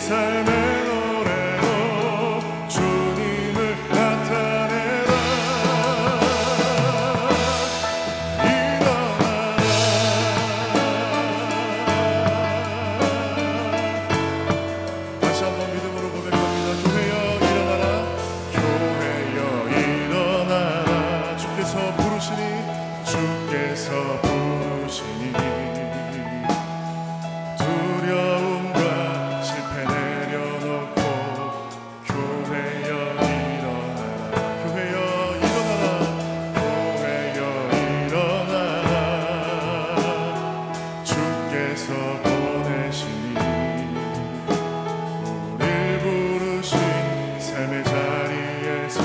삶의 노래로 주님을 나타내라. 일어나라. 다시 한번 믿음으로 고백합니다. 교회여 일어나라. 교회여 일어나라. 주께서 부르시니 주께서 부르시니 두려움과 실패 내려놓고 교회여 일어나라. 교회여 일어나라. 교회여 일어나라. 주께서 보내시니 우릴 부르신 삶의 자리에서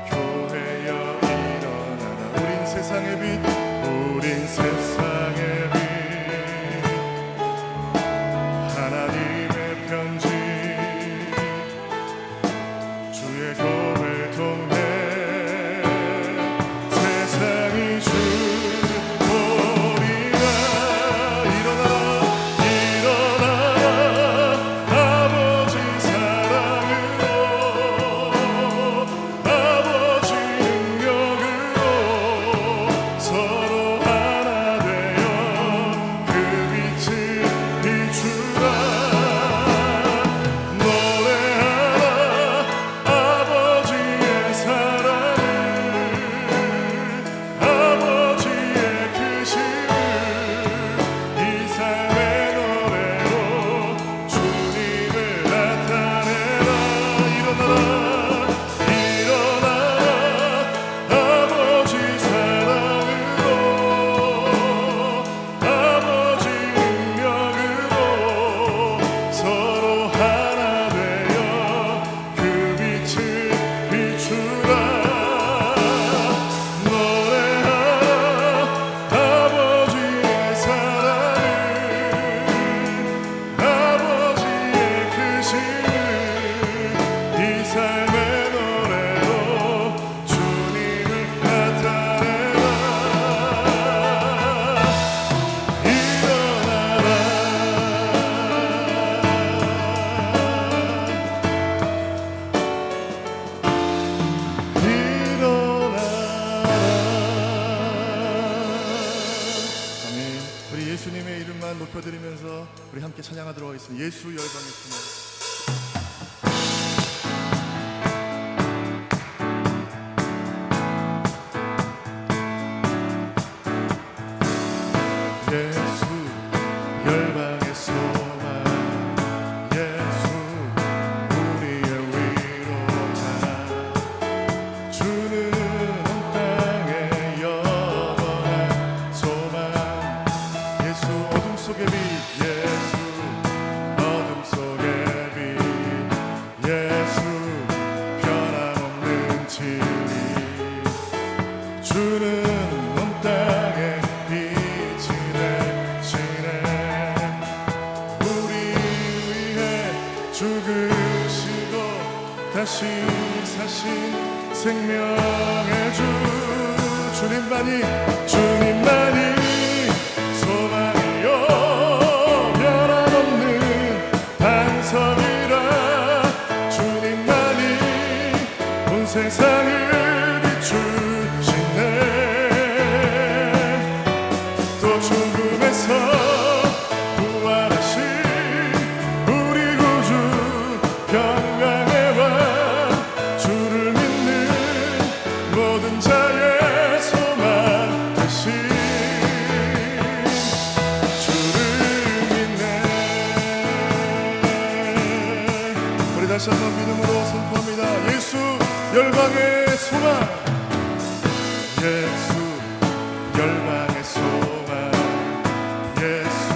교회여 일어나라. 우린 세상의 빛, 우린 세상의 빛, 하나님의 편지, 주의 교회통해. 세상이 주보리라. 일어나라. 일어나라. 아버지 사랑으로, 아버지 능력으로 서로 하나 되어 그 빛을 비추라. 노래하라. 아버지의 사랑을, 아버지의 크심을 이 삶의 노래로 주님을 나타내라. 일어나라. 일어나라. 아버지 사랑으로, 아버지 능력으로 서로 하나 되어 그 빛을 비추라. 노래하라. 아버지의 사랑을, 아버지의 크심을 이 삶의 노래로 주님을 나타내라. 일어나라. 아멘. 우리 예수님의 이름만 높여드리면서 우리 함께 찬양하도록 하겠습니다. 예수 열방의 수만. 예수 열방의 소망, 예수 우리의 위로자, 주는 온 땅의 영원한 소망. 예수 어둠 속의 빛, 예수 어둠 속의 빛, 예수 변함없는 진리, 주는 온 땅의 빛이 되시네. 우리 위해 죽으시고 다시 사신 생명의 주, 주님만이, 주님만이 소망이요 변함없는 반석이라. 주님만이 온 세상을 비추시네. 또 죽음에서 부활하신 우리 구주 평강의 왕, 주를 믿는 모든 자의 소망 되신 주를 믿네. 우리 다시 한번 믿음으로 선포합니다. 예수 열방의 소망, 예수 열방의 소망, 예수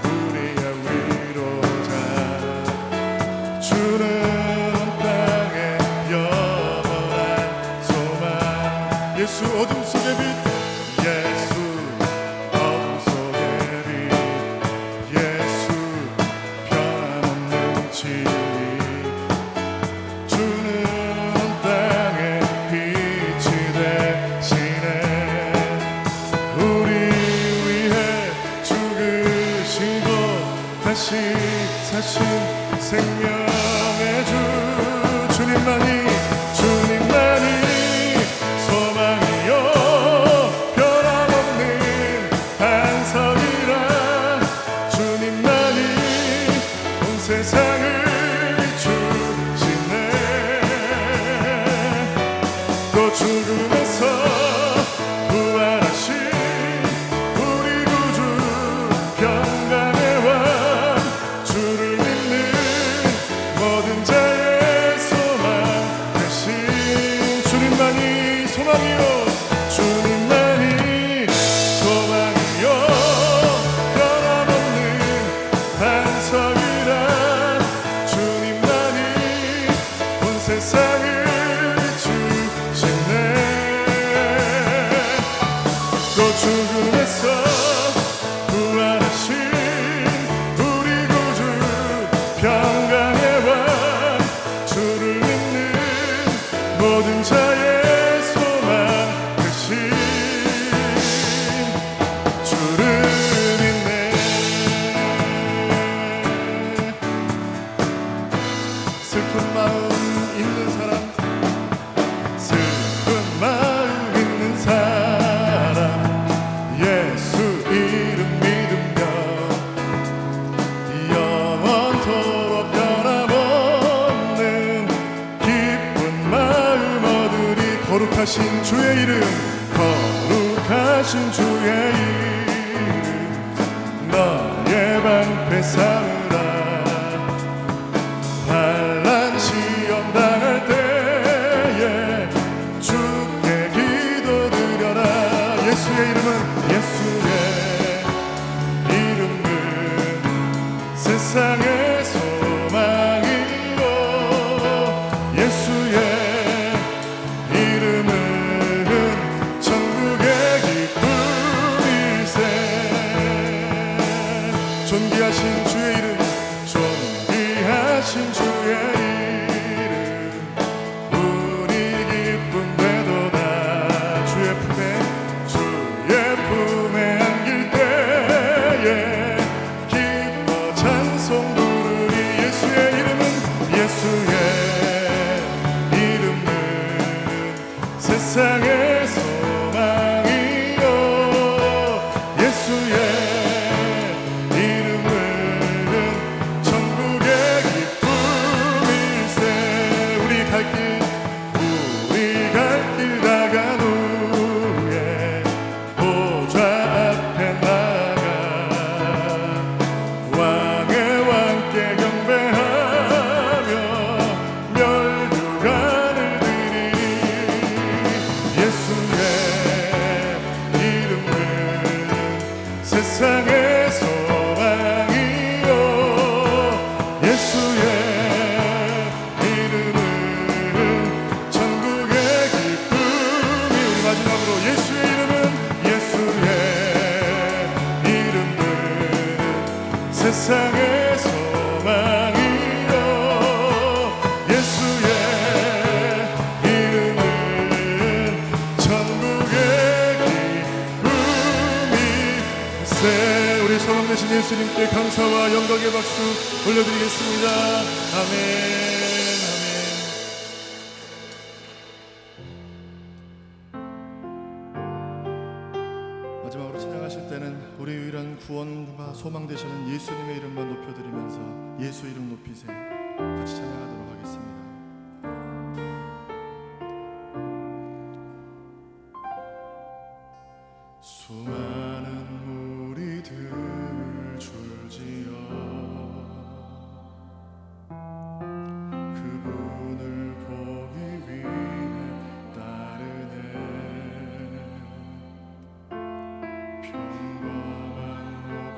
우리의 위로자, 주는 온 땅의 영원한 소망. 예수 어둠 속의 빛, 예수 어둠 속의 빛, 예수 변함없는 진리, 주는 온 땅의 빛이 되시네. 우리 위해 죽으시고 다시 사신 생명의 주 주님만이 주님만이 소망이요 변함없는 반석이라 주님만이 온 세상을 비추시네 또 죽음에서 부활하신 우리 구주 평강의 왕 주를 믿는 모든 자의 소망 대신 주님만이 소망이요 주님만이 소망이요 변함없는 반석이라 주님만이 온 세상을 비추시네 또 죽음에서 부활하신 우리 구주 평강의 왕 주를 믿는 모든 자의 소망 대신 주를 믿네 슬픈 마음 있는 사람 슬픈 마음 있는 사람 예수 이름 믿으며 영원토록 변함없는 기쁜 마음 얻으리 거룩하신 주의 이름 거룩하신 주의 이름 너의 방패 삼으라 환난 시험 당할 때에 주께 기도드려라 예수의 이름은 예수의 이름은 세상의 소망이요 예수의 이름은 천국의 기쁨일세 존귀하신 주의 이름 존귀하신 주의 이름 우리 기쁨 되도다 주의 품에 안길 때에 기뻐 찬송 부르리 예수의 이름은 예수의 이름은 세상의 소망이요 예수의 이름은 천국의 기쁨일세 우리 갈 길 다간 후에 보좌 앞에 나가 왕의 왕께 경배하며 멸류관을 드리리 예수의 이름은 세상의 소망이요 예수의 이름은 천국의 기쁨이 우리 마지막으로 예수의 이름은 예수의 이름은 세상의 소망이요 예수의 이름은 천국의 기쁨일세 우리 소망 되신 예수님께 감사와 영광의 박수 올려드리겠습니다. 아멘 아멘. 마지막으로 찬양하실 때는 우리 유일한 구원과 소망 되시는 예수님의 이름만 높여드리면서 예수 이름 높이세 같이 찬양하도록 하겠습니다. 수많은 무리들 줄지어 그분을 보기 위해 따르네 평범한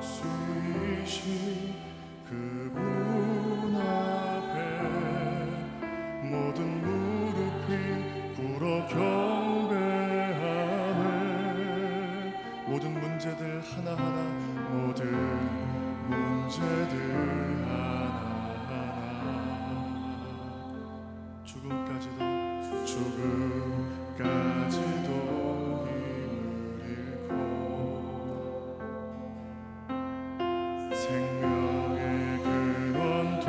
목수이신 그분 앞에 모든 무릎이 꿇어 경배하네 모든 문제들 하나하나 모든 문제들 하나하나 죽음까지도 힘을 잃고 생명의 근원 되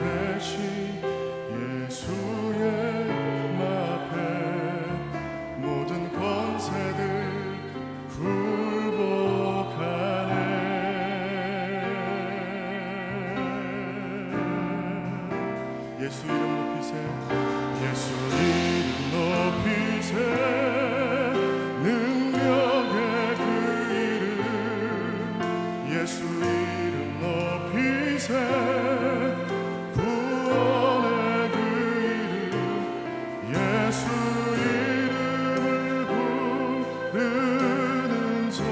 예수 이름 높이세 예수 이름 높이세 능력의 그 이름 예수 이름 높이세 구원의 그 이름 예수 이름을 부르는 자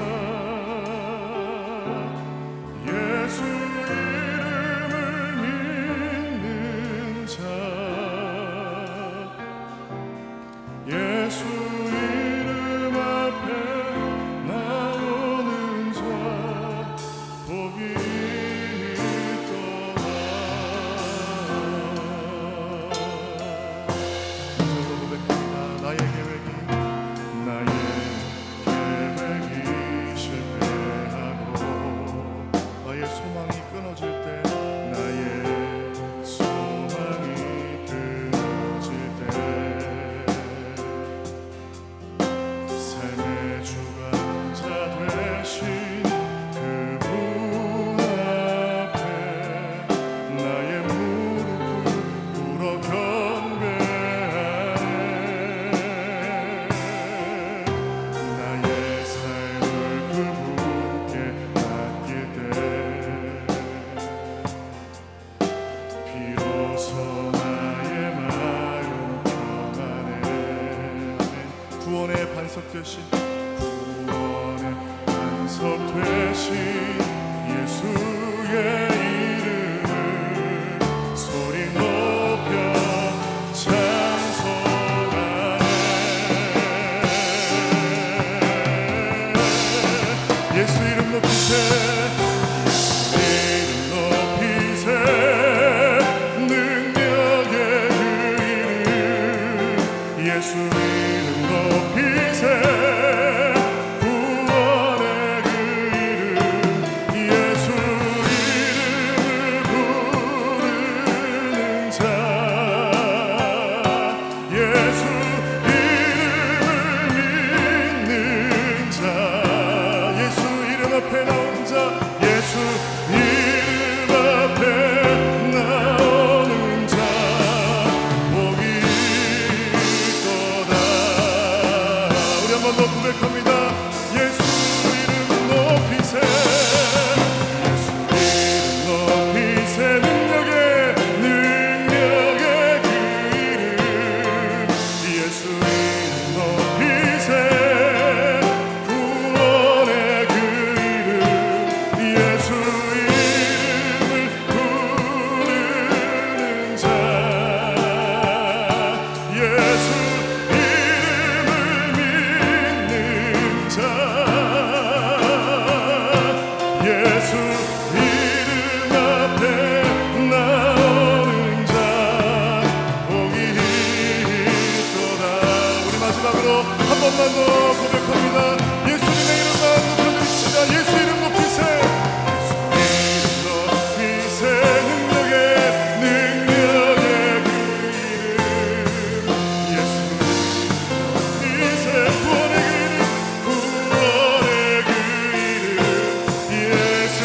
예수 이름을 믿는 자 예수 이름 앞에 나오는 자 복이 있도다 저도 고백합니다 나의 계획이 실패하고 나의 소망이 끊어질 때 나의 소망이 끊어질 때 삶의 주관자 되신 그분 앞에 나의 무릎을 꿇어 경배하네 나의 삶을 그분께 맡길 때 비로소 나의 마음 평안해 구원의 반석 되신 예수의 이름을 소리 높여 찬송하네 예수 이름 높이세 예수 이름 높이세 능력의 그 이름 예수 이름 높이세 구원의 그 이름 예수 이름을 부르는 자 예수 이름을 믿는 자 예수 이름 앞에 나오는 자 예수 이름 앞에 나오는 자 복이 있도다 우리 한 번 더 고백합니다 예수 이름 높이세 예수 이름 높이세 능력의 그 이름 예수 이름 높이세 구원의 그 이름 예수 이름을 부르는 자 예수 이름을 믿는 자 예수 이름 앞에 나오는 자 복이 있도다 우리 마지막으로 한 번만 더 고백합니다 예수님의 이름만 높여드립시다 예수 이름 높이세 예수 이름 높이세 능력의 그 이름 예수 높이세 구원의 그 이름 예수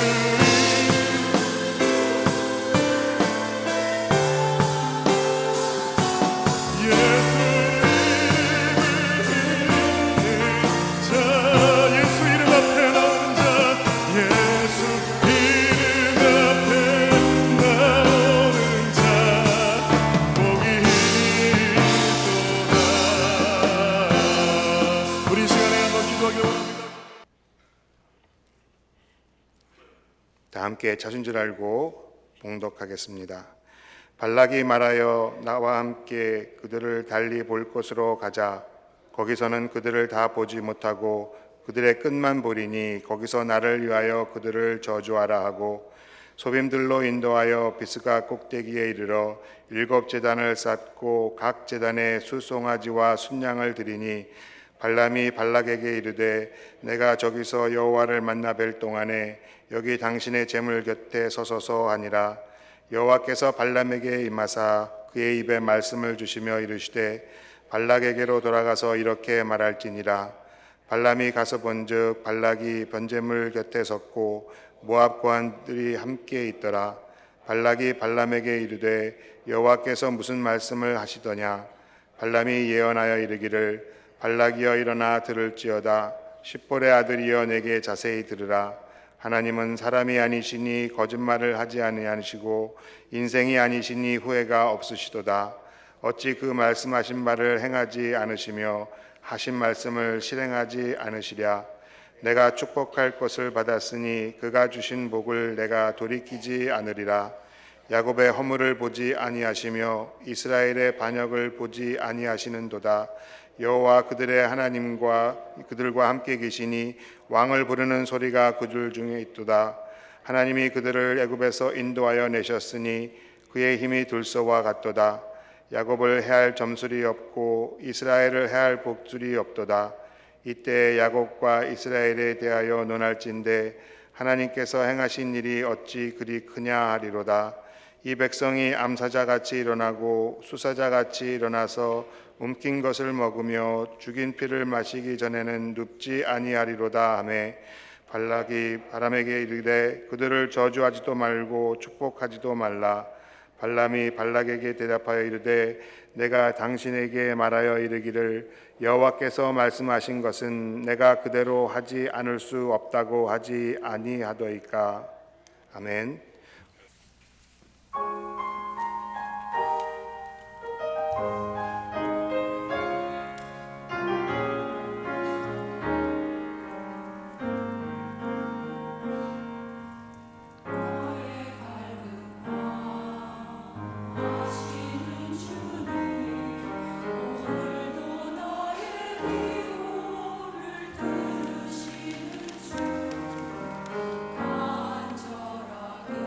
예수 이름 앞에 나오는 자 예수 이름 앞에 나오는 자 복이 있도다 우리 시간에 한번 기도하기 원합니다 다 함께 자신 줄 알고 봉독하겠습니다. 발락이 말하여 나와 함께 그들을 달리 볼 곳으로 가자. 거기서는 그들을 다 보지 못하고 그들의 끝만 보리니 거기서 나를 위하여 그들을 저주하라 하고 소빔들로 인도하여 비스가 꼭대기에 이르러 7 제단을 쌓고 각 제단에 수송아지와 순양을 드리니 발람이 발락에게 이르되 내가 저기서 여호와를 만나 뵐 동안에 여기 당신의 제물 곁에 서소서 하니라. 여호와께서 발람에게 임하사 그의 입에 말씀을 주시며 이르시되 발락에게로 돌아가서 이렇게 말할지니라. 발람이 가서 본즉 발락이 번제물 곁에 섰고 모압 고관들이 함께 있더라. 발락이 발람에게 이르되 여호와께서 무슨 말씀을 하시더냐. 발람이 예언하여 이르기를 발락이여 일어나 들을지어다. 십볼의 아들이여 내게 자세히 들으라. 하나님은 사람이 아니시니 거짓말을 하지 아니하시고 인생이 아니시니 후회가 없으시도다. 어찌 그 말씀하신 바를 행하지 않으시며 하신 말씀을 실행하지 않으시랴. 내가 축복할 것을 받았으니 그가 주신 복을 내가 돌이키지 않으리라. 야곱의 허물을 보지 아니하시며 이스라엘의 반역을 보지 아니하시는도다. 여호와 그들의 하나님과 그들과 함께 계시니 왕을 부르는 소리가 그들 중에 있도다. 하나님이 그들을 애굽에서 인도하여 내셨으니 그의 힘이 들소와 같도다. 야곱을 해할 점술이 없고 이스라엘을 해할 복술이 없도다. 이때 야곱과 이스라엘에 대하여 논할진대 하나님께서 행하신 일이 어찌 그리 크냐 하리로다. 이 백성이 암사자같이 일어나고 수사자같이 일어나서 움킨 것을 먹으며 죽인 피를 마시기 전에는 눕지 아니하리로다 하며 발락이 바람에게 이르되 그들을 저주하지도 말고 축복하지도 말라. 발람이 발락에게 대답하여 이르되 내가 당신에게 말하여 이르기를 여호와께서 말씀하신 것은 내가 그대로 하지 않을 수 없다고 하지 아니하더이까. 아멘. 간절하게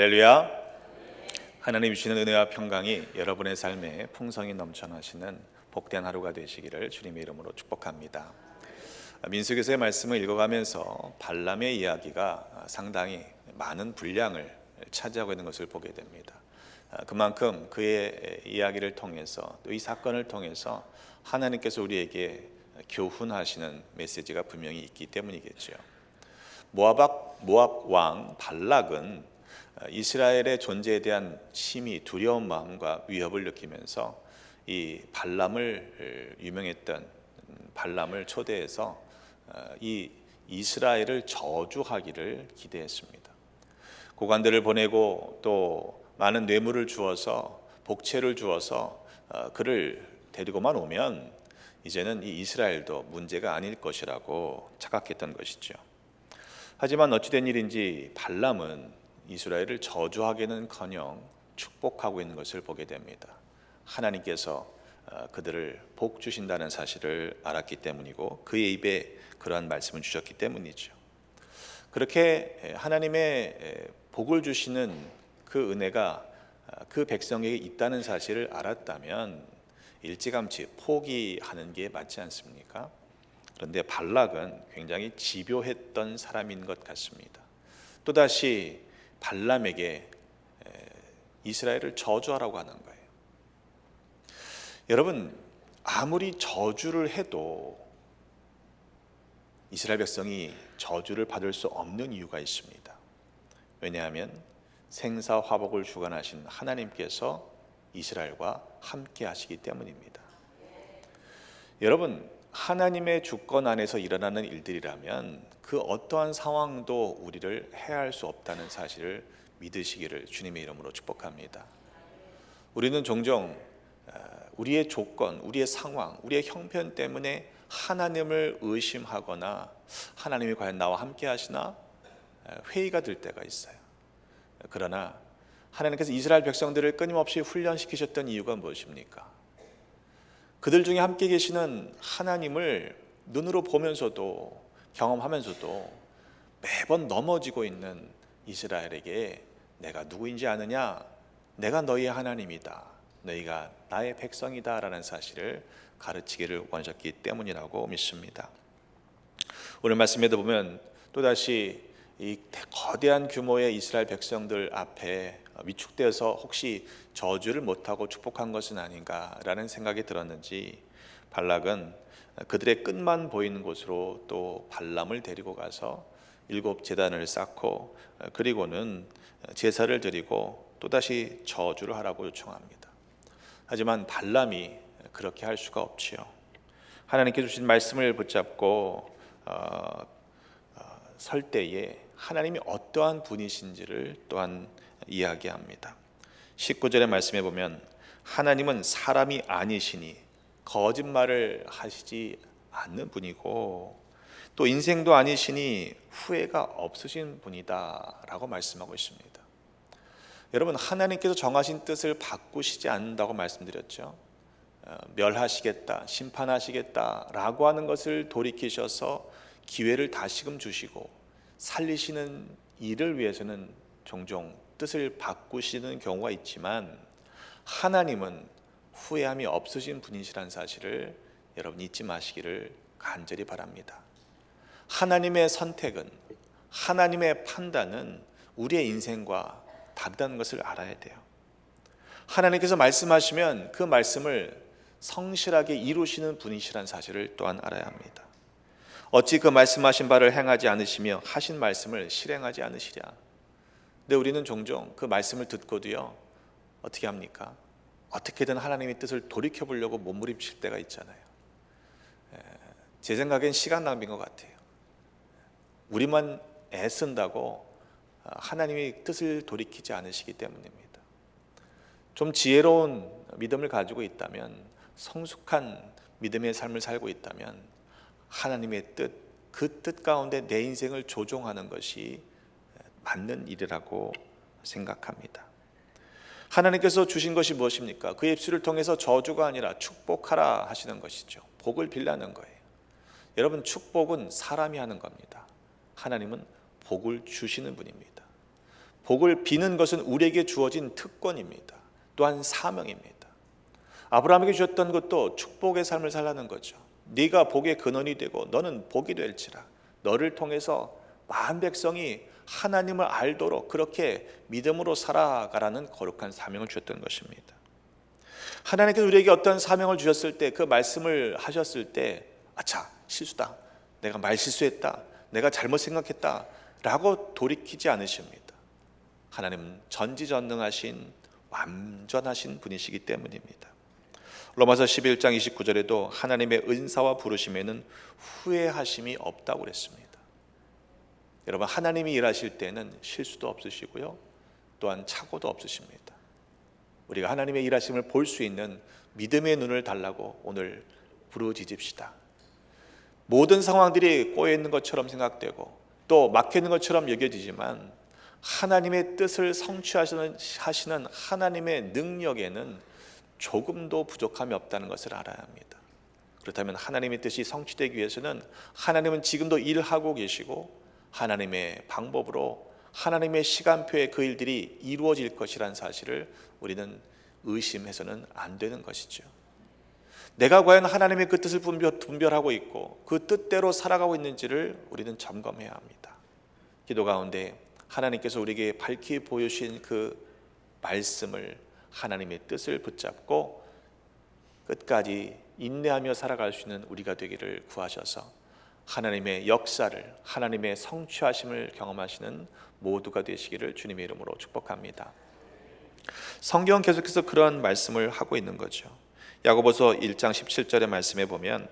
할렐루야. 하나님 주시는 은혜와 평강이 여러분의 삶에 풍성히 넘쳐나시는 복된 하루가 되시기를 주님의 이름으로 축복합니다. 민수기서의 말씀을 읽어가면서 발람의 이야기가 상당히 많은 분량을 차지하고 있는 것을 보게 됩니다. 그만큼 그의 이야기를 통해서 또 이 사건을 통해서 하나님께서 우리에게 교훈하시는 메시지가 분명히 있기 때문이겠죠. 모압 왕 발락은 이스라엘의 존재에 대한 심히 두려운 마음과 위협을 느끼면서 이 발람을 유명했던 발람을 초대해서 이 이스라엘을 저주하기를 기대했습니다. 고관들을 보내고 또 많은 뇌물을 주어서 복채를 주어서 그를 데리고만 오면 이제는 이 이스라엘도 문제가 아닐 것이라고 착각했던 것이죠. 하지만 어찌된 일인지 발람은 이스라엘을 저주하기는커녕 축복하고 있는 것을 보게 됩니다. 하나님께서 그들을 복 주신다는 사실을 알았기 때문이고 그의 입에 그러한 말씀을 주셨기 때문이죠. 그렇게 하나님의 복을 주시는 그 은혜가 그 백성에게 있다는 사실을 알았다면 일찌감치 포기하는 게 맞지 않습니까? 그런데 발락은 굉장히 집요했던 사람인 것 같습니다. 또다시 발람에게 이스라엘을 저주하라고 하는 거예요. 여러분, 아무리 저주를 해도 이스라엘 백성이 저주를 받을 수 없는 이유가 있습니다. 왜냐하면 생사화복을 주관하신 하나님께서 이스라엘과 함께 하시기 때문입니다. 여러분, 하나님의 주권 안에서 일어나는 일들이라면 그 어떠한 상황도 우리를 해할 수 없다는 사실을 믿으시기를 주님의 이름으로 축복합니다. 우리는 종종 우리의 조건, 우리의 상황, 우리의 형편 때문에 하나님을 의심하거나 하나님이 과연 나와 함께 하시나 회의가 들 때가 있어요. 그러나 하나님께서 이스라엘 백성들을 끊임없이 훈련시키셨던 이유가 무엇입니까? 그들 중에 함께 계시는 하나님을 눈으로 보면서도 경험하면서도 매번 넘어지고 있는 이스라엘에게 내가 누구인지 아느냐? 내가 너희의 하나님이다. 너희가 나의 백성이다 라는 사실을 가르치기를 원하셨기 때문이라고 믿습니다. 오늘 말씀에도 보면 또다시 이 거대한 규모의 이스라엘 백성들 앞에 위축되어서 혹시 저주를 못하고 축복한 것은 아닌가라는 생각이 들었는지 발락은 그들의 끝만 보이는 곳으로 또 발람을 데리고 가서 7 제단을 쌓고 그리고는 제사를 드리고 또다시 저주를 하라고 요청합니다. 하지만 발람이 그렇게 할 수가 없지요. 하나님께 주신 말씀을 붙잡고 설 때에 하나님이 어떠한 분이신지를 또한 이야기합니다. 19절의 말씀에 보면 하나님은 사람이 아니시니 거짓말을 하시지 않는 분이고 또 인생도 아니시니 후회가 없으신 분이다 라고 말씀하고 있습니다. 여러분, 하나님께서 정하신 뜻을 바꾸시지 않는다고 말씀드렸죠. 멸하시겠다, 심판하시겠다 라고 하는 것을 돌이키셔서 기회를 다시금 주시고 살리시는 일을 위해서는 종종 뜻을 바꾸시는 경우가 있지만 하나님은 후회함이 없으신 분이시라는 사실을 여러분 잊지 마시기를 간절히 바랍니다. 하나님의 선택은, 하나님의 판단은 우리의 인생과 다르다는 것을 알아야 돼요. 하나님께서 말씀하시면 그 말씀을 성실하게 이루시는 분이시라는 사실을 또한 알아야 합니다. 어찌 그 말씀하신 바를 행하지 않으시며 하신 말씀을 실행하지 않으시랴. 근데 우리는 종종 그 말씀을 듣고도요 어떻게 합니까? 어떻게든 하나님의 뜻을 돌이켜보려고 몸부림칠 때가 있잖아요. 제 생각엔 시간 낭비인 것 같아요. 우리만 애쓴다고 하나님의 뜻을 돌이키지 않으시기 때문입니다. 좀 지혜로운 믿음을 가지고 있다면, 성숙한 믿음의 삶을 살고 있다면 하나님의 뜻, 그 뜻 가운데 내 인생을 조종하는 것이 맞는 일이라고 생각합니다. 하나님께서 주신 것이 무엇입니까? 그의 입술을 통해서 저주가 아니라 축복하라 하시는 것이죠. 복을 빌라는 거예요. 여러분, 축복은 사람이 하는 겁니다. 하나님은 복을 주시는 분입니다. 복을 비는 것은 우리에게 주어진 특권입니다. 또한 사명입니다. 아브라함에게 주셨던 것도 축복의 삶을 살라는 거죠. 네가 복의 근원이 되고 너는 복이 될지라. 너를 통해서 많은 백성이 하나님을 알도록 그렇게 믿음으로 살아가라는 거룩한 사명을 주셨던 것입니다. 하나님께서 우리에게 어떤 사명을 주셨을 때, 그 말씀을 하셨을 때 아차, 실수다, 내가 말 실수했다, 내가 잘못 생각했다 라고 돌이키지 않으십니다. 하나님은 전지전능하신 완전하신 분이시기 때문입니다. 로마서 11장 29절에도 하나님의 은사와 부르심에는 후회하심이 없다고 그랬습니다. 여러분, 하나님이 일하실 때는 실수도 없으시고요, 또한 착오도 없으십니다. 우리가 하나님의 일하심을 볼 수 있는 믿음의 눈을 달라고 오늘 부르짖읍시다. 모든 상황들이 꼬여 있는 것처럼 생각되고 또 막혀 있는 것처럼 여겨지지만 하나님의 뜻을 성취하시는 하나님의 능력에는 조금도 부족함이 없다는 것을 알아야 합니다. 그렇다면 하나님의 뜻이 성취되기 위해서는 하나님은 지금도 일하고 계시고 하나님의 방법으로 하나님의 시간표에 그 일들이 이루어질 것이라는 사실을 우리는 의심해서는 안 되는 것이죠. 내가 과연 하나님의 그 뜻을 분별하고 있고 그 뜻대로 살아가고 있는지를 우리는 점검해야 합니다. 기도 가운데 하나님께서 우리에게 밝히 보여주신 그 말씀을, 하나님의 뜻을 붙잡고 끝까지 인내하며 살아갈 수 있는 우리가 되기를 구하셔서 하나님의 역사를, 하나님의 성취하심을 경험하시는 모두가 되시기를 주님의 이름으로 축복합니다. 성경은 계속해서 그런 말씀을 하고 있는 거죠. 야고보서 1장 17절의 말씀에 보면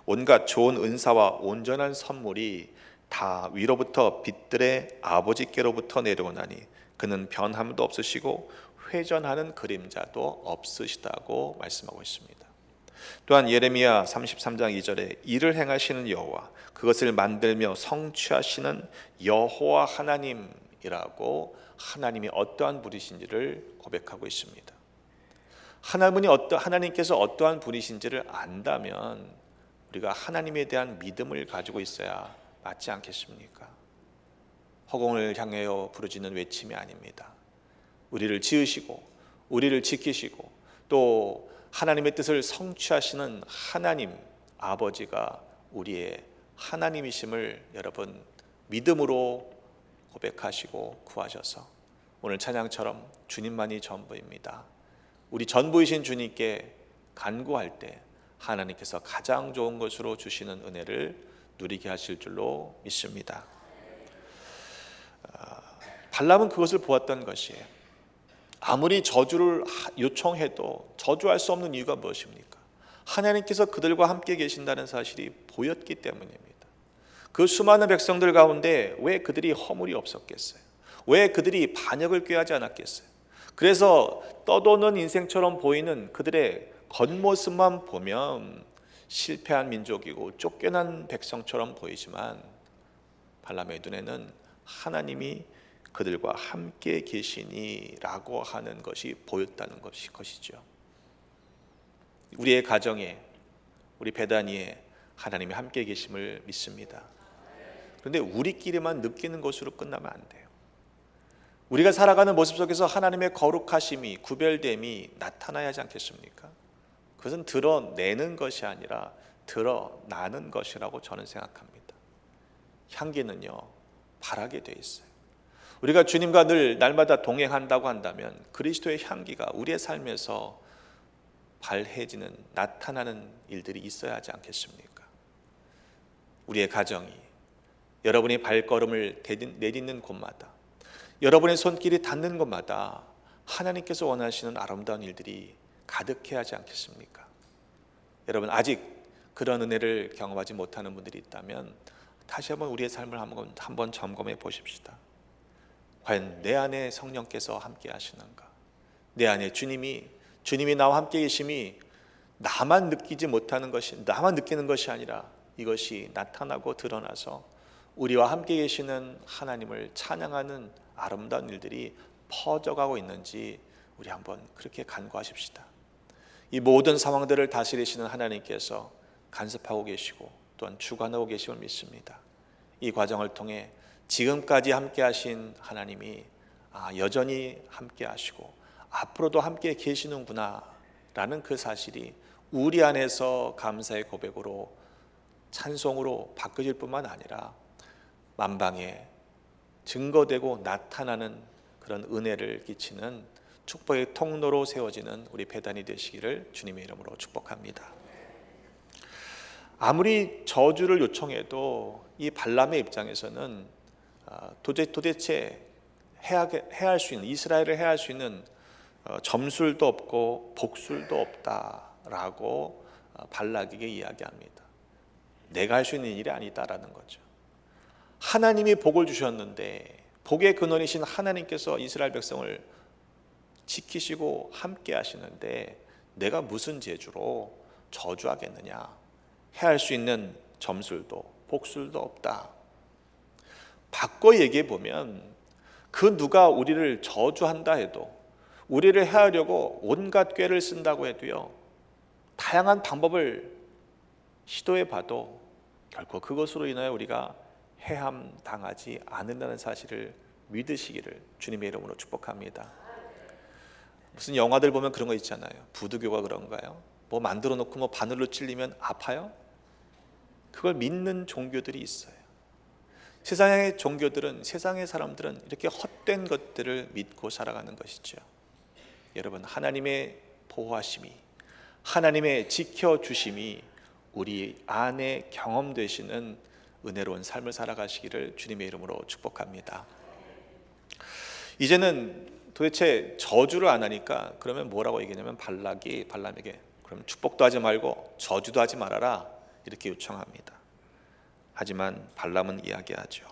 온갖 좋은 은사와 온전한 선물이 다 위로부터 빛들의 아버지께로부터 내려오나니 그는 변함도 없으시고 회전하는 그림자도 없으시다고 말씀하고 있습니다. 또한 예레미야 33장 2절에 이를 행하시는 여호와, 그것을 만들며 성취하시는 여호와 하나님이라고 하나님이 어떠한 분이신지를 고백하고 있습니다. 하나님께서 어떠한 분이신지를 안다면 우리가 하나님에 대한 믿음을 가지고 있어야 맞지 않겠습니까? 허공을 향하여 부르짖는 외침이 아닙니다. 우리를 지으시고 우리를 지키시고 또 하나님의 뜻을 성취하시는 하나님 아버지가 우리의 하나님이심을 여러분 믿음으로 고백하시고 구하셔서 오늘 찬양처럼 주님만이 전부입니다, 우리 전부이신 주님께 간구할 때 하나님께서 가장 좋은 것으로 주시는 은혜를 누리게 하실 줄로 믿습니다. 발람은 그것을 보았던 것이에요. 아무리 저주를 요청해도 저주할 수 없는 이유가 무엇입니까? 하나님께서 그들과 함께 계신다는 사실이 보였기 때문입니다. 그 수많은 백성들 가운데 왜 그들이 허물이 없었겠어요? 왜 그들이 반역을 꾀하지 않았겠어요? 그래서 떠도는 인생처럼 보이는 그들의 겉모습만 보면 실패한 민족이고 쫓겨난 백성처럼 보이지만 발람의 눈에는 하나님이 그들과 함께 계시니라고 하는 것이 보였다는 것이죠. 우리의 가정에, 우리 베다니에 하나님이 함께 계심을 믿습니다. 그런데 우리끼리만 느끼는 것으로 끝나면 안 돼요. 우리가 살아가는 모습 속에서 하나님의 거룩하심이, 구별됨이 나타나야 하지 않겠습니까? 그것은 드러내는 것이 아니라 드러나는 것이라고 저는 생각합니다. 향기는요, 바라게 돼 있어요. 우리가 주님과 늘 날마다 동행한다고 한다면 그리스도의 향기가 우리의 삶에서 발해지는, 나타나는 일들이 있어야 하지 않겠습니까? 우리의 가정이, 여러분이 발걸음을 내딛는 곳마다, 여러분의 손길이 닿는 곳마다 하나님께서 원하시는 아름다운 일들이 가득해야 하지 않겠습니까? 여러분, 아직 그런 은혜를 경험하지 못하는 분들이 있다면 다시 한번 우리의 삶을 한번 점검해 보십시다. 과연 내 안에 성령께서 함께 하시는가? 내 안에 주님이 나와 함께 계심이 나만 느끼지 못하는 것이, 나만 느끼는 것이 아니라 이것이 나타나고 드러나서 우리와 함께 계시는 하나님을 찬양하는 아름다운 일들이 퍼져가고 있는지 우리 한번 그렇게 간구하십시다. 이 모든 상황들을 다스리시는 하나님께서 간섭하고 계시고 또한 주관하고 계심을 믿습니다. 이 과정을 통해 지금까지 함께 하신 하나님이 여전히 함께 하시고 앞으로도 함께 계시는구나 라는 그 사실이 우리 안에서 감사의 고백으로 찬송으로 바뀌어질 뿐만 아니라 만방에 증거되고 나타나는 그런 은혜를 끼치는 축복의 통로로 세워지는 우리 배단이 되시기를 주님의 이름으로 축복합니다. 아무리 저주를 요청해도 이 발람의 입장에서는 도대체 해야 할 수 있는, 이스라엘을 해야 할 수 있는 점술도 없고 복술도 없다라고 발락에게 이야기합니다. 내가 할 수 있는 일이 아니다라는 거죠. 하나님이 복을 주셨는데 복의 근원이신 하나님께서 이스라엘 백성을 지키시고 함께 하시는데 내가 무슨 재주로 저주하겠느냐. 해야 할 수 있는 점술도 복술도 없다. 바꿔 얘기해 보면 그 누가 우리를 저주한다 해도 우리를 해하려고 온갖 꾀를 쓴다고 해도요, 다양한 방법을 시도해 봐도 결코 그것으로 인하여 우리가 해함 당하지 않는다는 사실을 믿으시기를 주님의 이름으로 축복합니다. 무슨 영화들 보면 그런 거 있잖아요. 부두교가 그런가요? 뭐 만들어 놓고 뭐 바늘로 찔리면 아파요? 그걸 믿는 종교들이 있어요. 세상의 종교들은, 세상의 사람들은 이렇게 헛된 것들을 믿고 살아가는 것이죠. 여러분, 하나님의 보호하심이, 하나님의 지켜주심이 우리 안에 경험되시는 은혜로운 삶을 살아가시기를 주님의 이름으로 축복합니다. 이제는 도대체 저주를 안 하니까 그러면 뭐라고 얘기하냐면 발락이 발람에게 그럼 축복도 하지 말고 저주도 하지 말아라 이렇게 요청합니다. 하지만 발람은 이야기하죠.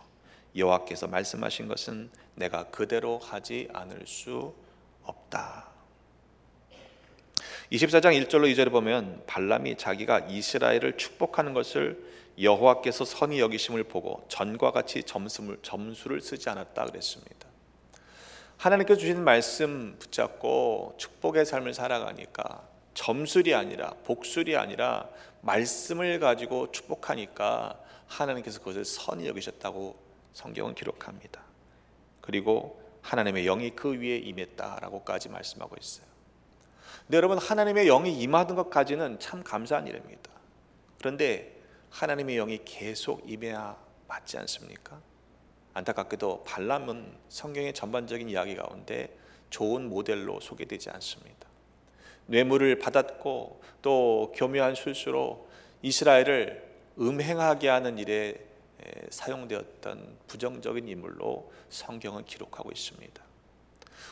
여호와께서 말씀하신 것은 내가 그대로 하지 않을 수 없다. 24장 1절로 2절에 보면 발람이 자기가 이스라엘을 축복하는 것을 여호와께서 선히 여기심을 보고 전과 같이 점수를 쓰지 않았다 그랬습니다. 하나님께서 주신 말씀 붙잡고 축복의 삶을 살아가니까 점술이 아니라 복술이 아니라 말씀을 가지고 축복하니까 하나님께서 그것을 선히 여기셨다고 성경은 기록합니다. 그리고 하나님의 영이 그 위에 임했다라고까지 말씀하고 있어요. 근데 여러분, 하나님의 영이 임하던 것까지는 참 감사한 일입니다. 그런데 하나님의 영이 계속 임해야 맞지 않습니까? 안타깝게도 발람은 성경의 전반적인 이야기 가운데 좋은 모델로 소개되지 않습니다. 뇌물을 받았고 또 교묘한 술수로 이스라엘을 음행하게 하는 일에 사용되었던 부정적인 인물로 성경은 기록하고 있습니다.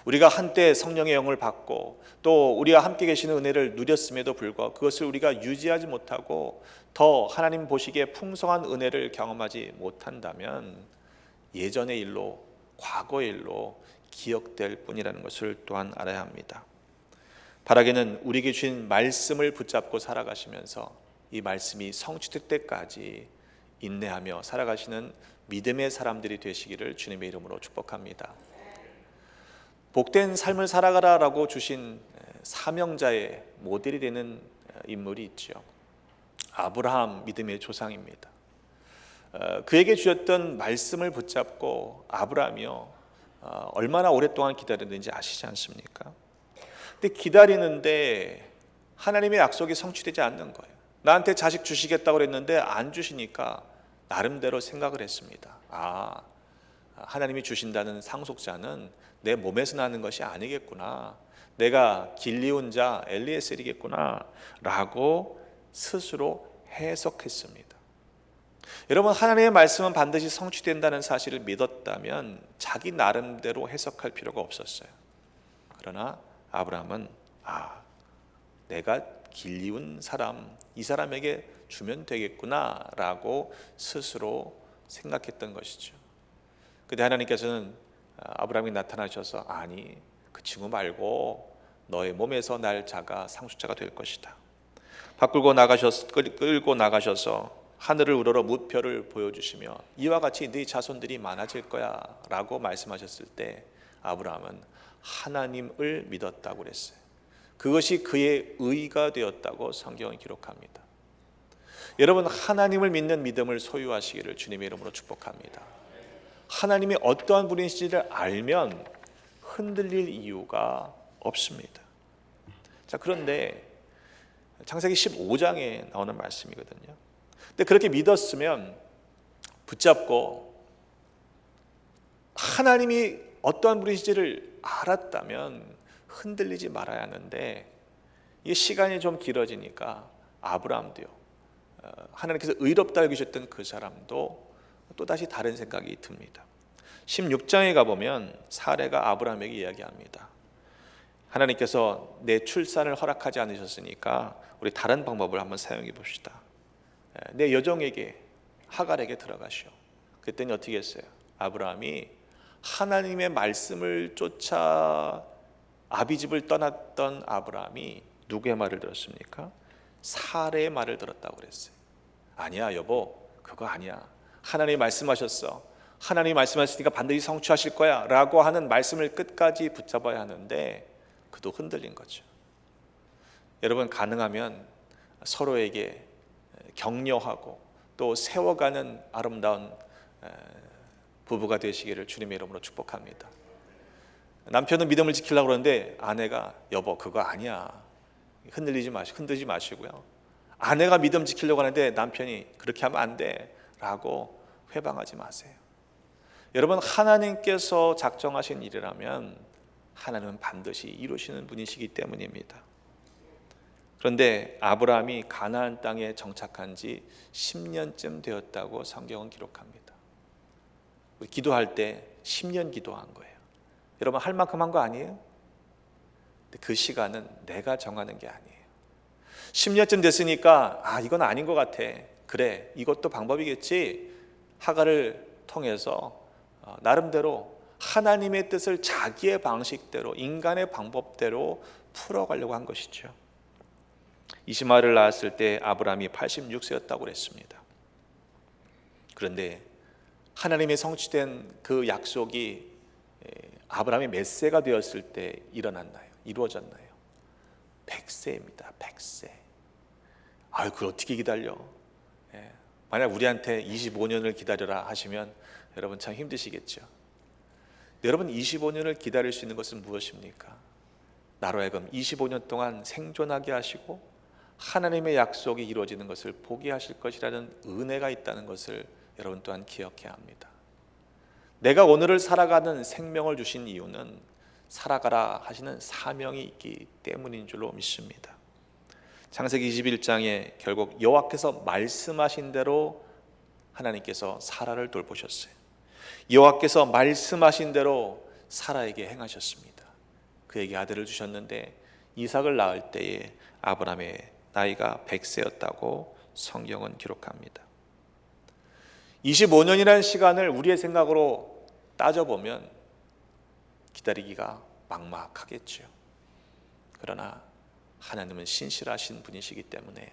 우리가 한때 성령의 영을 받고 또 우리와 함께 계시는 은혜를 누렸음에도 불구하고 그것을 우리가 유지하지 못하고 더 하나님 보시기에 풍성한 은혜를 경험하지 못한다면 예전의 일로, 과거의 일로 기억될 뿐이라는 것을 또한 알아야 합니다. 바라기는 우리에게 주신 말씀을 붙잡고 살아가시면서 이 말씀이 성취될 때까지 인내하며 살아가시는 믿음의 사람들이 되시기를 주님의 이름으로 축복합니다. 복된 삶을 살아가라라고 주신 사명자의 모델이 되는 인물이 있죠. 아브라함 믿음의 조상입니다. 그에게 주셨던 말씀을 붙잡고 아브라함이요 얼마나 오랫동안 기다렸는지 아시지 않습니까? 근데 기다리는데 하나님의 약속이 성취되지 않는 거예요. 나한테 자식 주시겠다고 그랬는데 안 주시니까 나름대로 생각을 했습니다. 하나님이 주신다는 상속자는 내 몸에서 나는 것이 아니겠구나. 내가 길리온 자 엘리에셀이겠구나 라고 스스로 해석했습니다. 여러분, 하나님의 말씀은 반드시 성취된다는 사실을 믿었다면 자기 나름대로 해석할 필요가 없었어요. 그러나 아브라함은 내가 길리온 사람, 이 사람에게 주면 되겠구나 라고 스스로 생각했던 것이죠. 그때 하나님께서는 아브라함이 나타나셔서 아니, 그 친구 말고 너의 몸에서 날 자가 상속자가 될 것이다. 끌고 나가셔서 하늘을 우러러 무표를 보여주시며 이와 같이 네 자손들이 많아질 거야 라고 말씀하셨을 때 아브라함은 하나님을 믿었다고 그랬어요. 그것이 그의 의가 되었다고 성경은 기록합니다. 여러분, 하나님을 믿는 믿음을 소유하시기를 주님의 이름으로 축복합니다. 하나님이 어떠한 분이신지를 알면 흔들릴 이유가 없습니다. 자, 그런데 창세기 15장에 나오는 말씀이거든요. 근데 그렇게 믿었으면 붙잡고 하나님이 어떠한 분이신지를 알았다면 흔들리지 말아야 하는데, 이게 시간이 좀 길어지니까 아브라함도요, 하나님께서 의롭다 여기셨던 그 사람도 또다시 다른 생각이 듭니다. 16장에 가보면 사레가 아브라함에게 이야기합니다. 하나님께서 내 출산을 허락하지 않으셨으니까 우리 다른 방법을 한번 사용해 봅시다. 내 여종에게, 하갈에게 들어가시오. 그랬더니 어떻게 했어요? 아브라함이 하나님의 말씀을 쫓아 아비집을 떠났던 아브라함이 누구의 말을 들었습니까? 사레의 말을 들었다고 그랬어요. 아니야 여보, 그거 아니야. 하나님이 말씀하셨어. 하나님이 말씀하시니까 반드시 성취하실 거야 라고 하는 말씀을 끝까지 붙잡아야 하는데 그도 흔들린 거죠. 여러분, 가능하면 서로에게 격려하고 또 세워가는 아름다운 부부가 되시기를 주님의 이름으로 축복합니다. 남편은 믿음을 지키려고 그러는데 아내가 여보 그거 아니야, 흔들리지 마시고요. 아내가 믿음 지키려고 하는데 남편이 그렇게 하면 안 돼 라고 회방하지 마세요. 여러분, 하나님께서 작정하신 일이라면 하나님은 반드시 이루시는 분이시기 때문입니다. 그런데 아브라함이 가나안 땅에 정착한 지 10년쯤 되었다고 성경은 기록합니다. 우리 기도할 때 10년 기도한 거예요. 여러분, 할 만큼 한 거 아니에요? 근데 그 시간은 내가 정하는 게 아니에요. 10년쯤 됐으니까 이건 아닌 것 같아. 그래, 이것도 방법이겠지. 하갈을 통해서 나름대로 하나님의 뜻을 자기의 방식대로, 인간의 방법대로 풀어가려고 한 것이죠. 이스마엘을 낳았을 때 아브라함이 86세였다고 그랬습니다. 그런데 하나님의 성취된 그 약속이 아브라함이 몇 세가 되었을 때 이루어졌나요? 100세입니다. 100세. 그걸 어떻게 기다려? 만약 우리한테 25년을 기다려라 하시면 여러분 참 힘드시겠죠. 여러분, 25년을 기다릴 수 있는 것은 무엇입니까? 나로 하여금 25년 동안 생존하게 하시고 하나님의 약속이 이루어지는 것을 보게 하실 것이라는 은혜가 있다는 것을 여러분 또한 기억해야 합니다. 내가 오늘을 살아가는 생명을 주신 이유는 살아가라 하시는 사명이 있기 때문인 줄로 믿습니다. 창세기 21장에 결국 여호와께서 말씀하신 대로 하나님께서 사라를 돌보셨어요. 여호와께서 말씀하신 대로 사라에게 행하셨습니다. 그에게 아들을 주셨는데 이삭을 낳을 때에 아브라함의 나이가 100세였다고 성경은 기록합니다. 25년이라는 시간을 우리의 생각으로 따져보면 기다리기가 막막하겠죠. 그러나 하나님은 신실하신 분이시기 때문에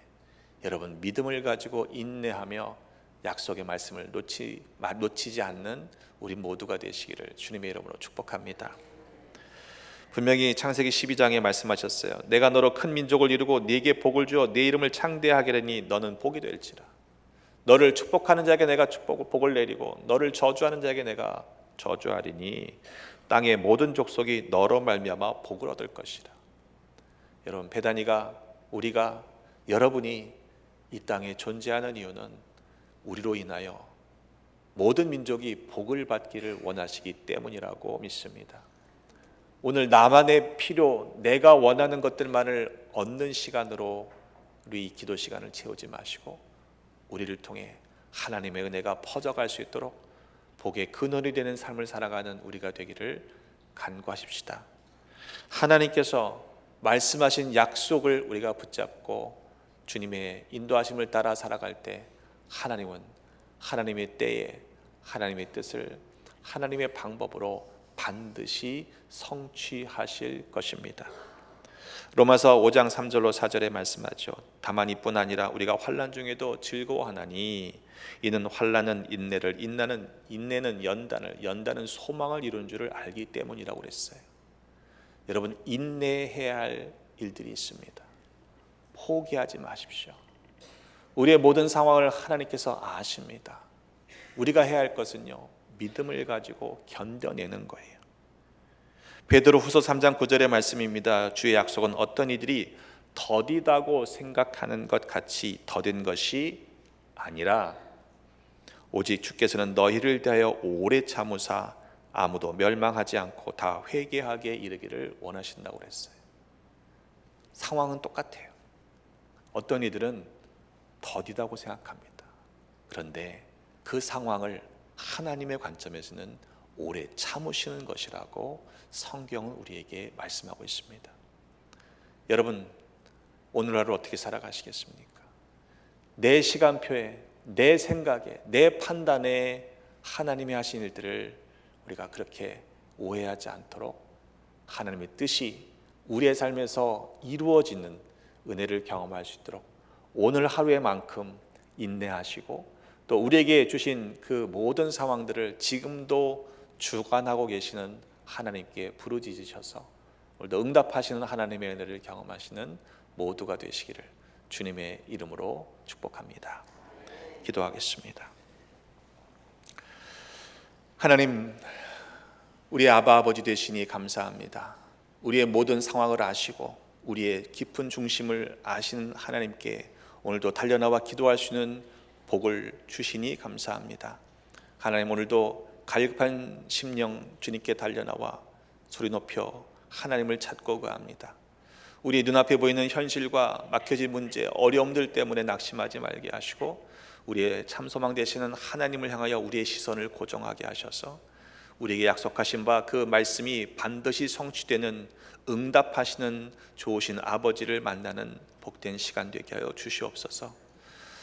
여러분, 믿음을 가지고 인내하며 약속의 말씀을 놓치지 않는 우리 모두가 되시기를 주님의 이름으로 축복합니다. 분명히 창세기 12장에 말씀하셨어요. 내가 너로 큰 민족을 이루고 네게 복을 주어 네 이름을 창대하게 하리니 너는 복이 될지라. 너를 축복하는 자에게 내가 복을 내리고 너를 저주하는 자에게 내가 저주하리니 땅의 모든 족속이 너로 말미암아 복을 얻을 것이라. 여러분, 우리가 여러분이 이 땅에 존재하는 이유는 우리로 인하여 모든 민족이 복을 받기를 원하시기 때문이라고 믿습니다. 오늘 나만의 필요, 내가 원하는 것들만을 얻는 시간으로 우리 기도 시간을 채우지 마시고 우리를 통해 하나님의 은혜가 퍼져갈 수 있도록 복의 근원이 되는 삶을 살아가는 우리가 되기를 간구하십시다. 하나님께서 말씀하신 약속을 우리가 붙잡고 주님의 인도하심을 따라 살아갈 때 하나님은 하나님의 때에 하나님의 뜻을 하나님의 방법으로 반드시 성취하실 것입니다. 로마서 5장 3절로 4절에 말씀하죠. 다만 이뿐 아니라 우리가 환난 중에도 즐거워하나니 이는 환난은 인내를, 인내는 연단을, 연단은 소망을 이룬 줄을 알기 때문이라고 그랬어요. 여러분, 인내해야 할 일들이 있습니다. 포기하지 마십시오. 우리의 모든 상황을 하나님께서 아십니다. 우리가 해야 할 것은요, 믿음을 가지고 견뎌내는 거예요. 베드로후서 3장 9절의 말씀입니다. 주의 약속은 어떤 이들이 더디다고 생각하는 것 같이 더딘 것이 아니라 오직 주께서는 너희를 대하여 오래 참으사 아무도 멸망하지 않고 다 회개하게 이르기를 원하신다고 그랬어요. 상황은 똑같아요. 어떤 이들은 더디다고 생각합니다. 그런데 그 상황을 하나님의 관점에서는 오래 참으시는 것이라고 성경은 우리에게 말씀하고 있습니다. 여러분, 오늘 하루 어떻게 살아가시겠습니까? 내 시간표에, 내 생각에, 내 판단에 하나님이 하신 일들을 우리가 그렇게 오해하지 않도록 하나님의 뜻이 우리의 삶에서 이루어지는 은혜를 경험할 수 있도록 오늘 하루에만큼 인내하시고 또 우리에게 주신 그 모든 상황들을 지금도 주관하고 계시는 하나님께 부르짖으셔서 오늘도 응답하시는 하나님의 은혜를 경험하시는 모두가 되시기를 주님의 이름으로 축복합니다. 기도하겠습니다. 하나님, 우리의 아바 아버지 되시니 감사합니다. 우리의 모든 상황을 아시고 우리의 깊은 중심을 아시는 하나님께 오늘도 달려나와 기도할 수 있는 복을 주시니 감사합니다. 하나님, 오늘도 갈급한 심령 주님께 달려나와 소리 높여 하나님을 찾고 구합니다. 우리 눈앞에 보이는 현실과 막혀진 문제, 어려움들 때문에 낙심하지 말게 하시고 우리의 참소망 되시는 하나님을 향하여 우리의 시선을 고정하게 하셔서 우리에게 약속하신 바 그 말씀이 반드시 성취되는 응답하시는 좋으신 아버지를 만나는 복된 시간 되게 하여 주시옵소서.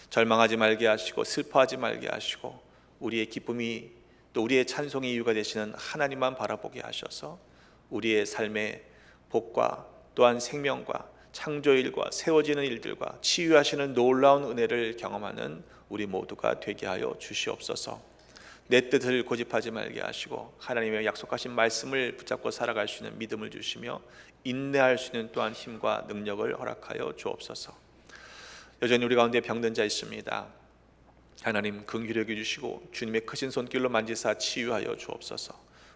절망하지 말게 하시고 슬퍼하지 말게 하시고 우리의 기쁨이 또 우리의 찬송의 이유가 되시는 하나님만 바라보게 하셔서 우리의 삶의 복과 또한 생명과 창조일과 세워지는 일들과 치유하시는 놀라운 은혜를 경험하는 우리 모두가 되게 하여 주시옵소서. 내 뜻을 고집하지 말게 하시고 하나님의 약속하신 말씀을 붙잡고 살아갈 수 있는 믿음을 주시며 인내할 수 있는 또한 힘과 능력을 허락하여 주옵소서. 여전히 우리 가운데 병든 자 있습니다. 하나님 긍휼히 여겨주시고 주님의 크신 손길로 만지사 치유하여 주옵소서.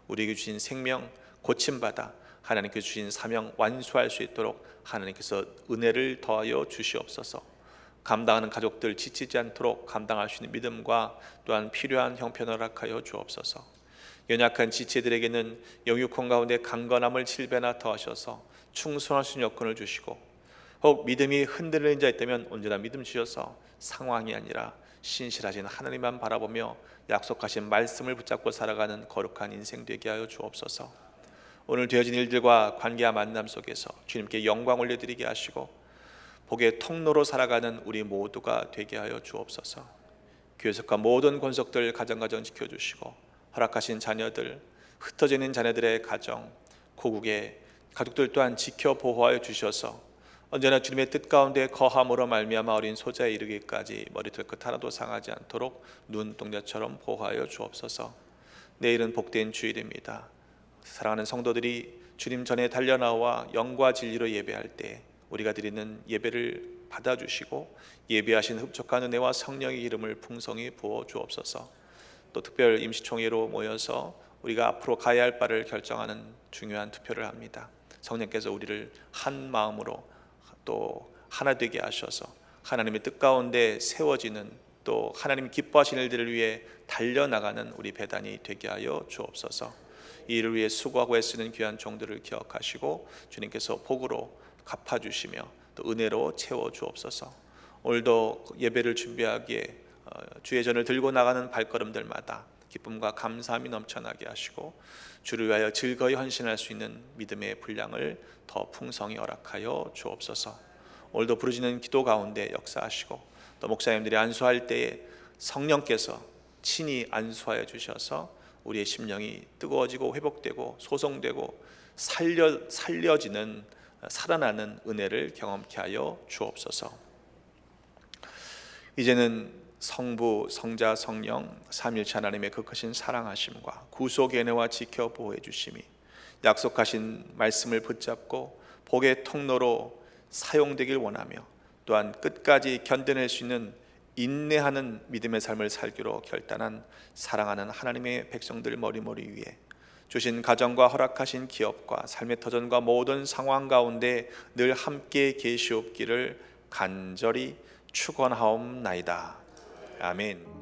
우리에게 주신 생명 고침받아 하나님께서 주신 사명 완수할 수 있도록 하나님께서 은혜를 더하여 주시옵소서. 감당하는 가족들 지치지 않도록 감당할 수 있는 믿음과 또한 필요한 형편을 허락하여 주옵소서. 연약한 지체들에게는 영육혼 가운데 강건함을 7배나 더하셔서 충성할 수 있는 여건을 주시고 혹 믿음이 흔들리는 자 있다면 언제나 믿음 주셔서 상황이 아니라 신실하신 하나님만 바라보며 약속하신 말씀을 붙잡고 살아가는 거룩한 인생 되게 하여 주옵소서. 오늘 되어진 일들과 관계와 만남 속에서 주님께 영광 올려드리게 하시고 복의 통로로 살아가는 우리 모두가 되게 하여 주옵소서. 교회석과 모든 권속들 가정가정 지켜주시고 허락하신 자녀들, 흩어져 있는 자녀들의 가정, 고국의 가족들 또한 지켜 보호하여 주셔서 언제나 주님의 뜻 가운데 거함으로 말미암아 어린 소자에 이르기까지 머리털 끝 하나도 상하지 않도록 눈동자처럼 보호하여 주옵소서. 내일은 복된 주일입니다. 사랑하는 성도들이 주님 전에 달려나와 영과 진리로 예배할 때 우리가 드리는 예배를 받아주시고 예배하신 흡족한 은혜와 성령의 이름을 풍성히 부어 주옵소서. 또 특별 임시총회로 모여서 우리가 앞으로 가야 할 바를 결정하는 중요한 투표를 합니다. 성령께서 우리를 한 마음으로 또 하나 되게 하셔서 하나님의 뜻 가운데 세워지는 또 하나님 기뻐하시는 일들을 위해 달려나가는 우리 배단이 되게 하여 주옵소서. 이 일을 위해 수고하고 애쓰는 귀한 종들을 기억하시고 주님께서 복으로 갚아주시며 또 은혜로 채워주옵소서. 오늘도 예배를 준비하기에 주의 전을 들고 나가는 발걸음들마다 기쁨과 감사함이 넘쳐나게 하시고 주를 위하여 즐거이 헌신할 수 있는 믿음의 분량을 더 풍성히 허락하여 주옵소서. 오늘도 부르짖는 기도 가운데 역사하시고 또 목사님들이 안수할 때에 성령께서 친히 안수하여 주셔서 우리의 심령이 뜨거워지고 회복되고 소성되고 살려지는 살아나는 은혜를 경험케 하여 주옵소서. 이제는 성부, 성자, 성령 삼위일체 하나님의 그 크신 사랑하심과 구속의 은혜와 지켜 보호해 주심이 약속하신 말씀을 붙잡고 복의 통로로 사용되길 원하며 또한 끝까지 견뎌낼 수 있는 인내하는 믿음의 삶을 살기로 결단한 사랑하는 하나님의 백성들 머리머리 위에 주신 가정과 허락하신 기업과 삶의 터전과 모든 상황 가운데 늘 함께 계시옵기를 간절히 축원하옵나이다. 아멘.